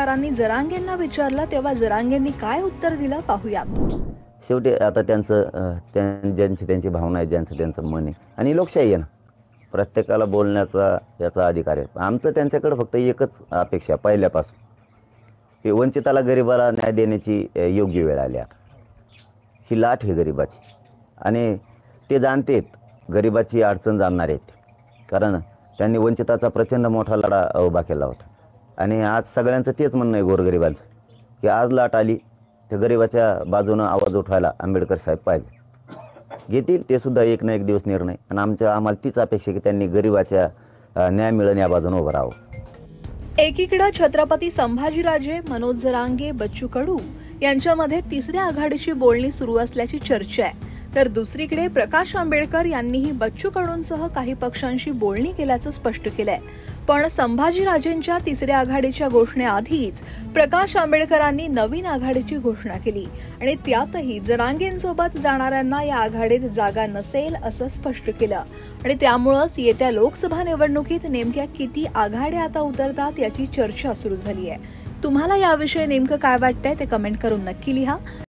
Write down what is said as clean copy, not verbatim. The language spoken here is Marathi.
पत्रकारांनी जरांगेंना विचारलं तेव्हा जरांगेंनी काय उत्तर दिलं पाहूयात। शेवटी आता ज्यांची त्यांची भावना आहे, ज्यांचं त्यांचं मन आहे आणि लोकशाही आहे ना, प्रत्येकाला बोलण्याचा याचा अधिकार आहे। आमचं त्यांच्याकडे फक्त एकच अपेक्षा पहिल्यापासून की वंचिताला गरिबाला न्याय देण्याची योग्य वेळ आली आता। ही लाट आहे गरिबाची आणि ते जाणतेत गरिबाची अडचण जाणणार आहेत, कारण त्यांनी वंचिताचा प्रचंड मोठा लढा उभा केला होता आणि आज सगळ्यांचं तेच म्हणणं आहे गोरगरिबांचं की आज लाट आली तर गरिबाच्या बाजूनं आवाज उठवायला आंबेडकर साहेब पाहिजे। घेतील ते सुद्धा एक ना एक दिवस निर्णय आणि आम्हाला तीच अपेक्षा की त्यांनी गरिबाच्या न्याय मिळेल या बाजूने उभं राहावं। एकीकडे छत्रपती संभाजीराजे, मनोज जरांगे, बच्चू कडू यांच्यामध्ये तिसऱ्या आघाडीची बोलणी सुरू असल्याची चर्चा आहे, तर दुसरीकडे प्रकाश आंबेडकर यांनीही बच्चू कडूंसह काही पक्षांशी बोलणी केल्याचं स्पष्ट केलंय। पण संभाजीराजेंच्या तिसऱ्या आघाडीच्या घोषणेआधीच प्रकाश आंबेडकरांनी नवीन आघाडीची घोषणा केली आणि त्यातही जरांगेंसोबत जाणाऱ्यांना या आघाडीत जागा नसेल असं स्पष्ट केलं आणि त्यामुळेच येत्या लोकसभा निवडणुकीत नेमक्या किती आघाड्या आता उतरतात याची चर्चा सुरू झाली आहे। तुम्हाला याविषयी नेमकं काय वाटतंय ते कमेंट करून नक्की लिहा।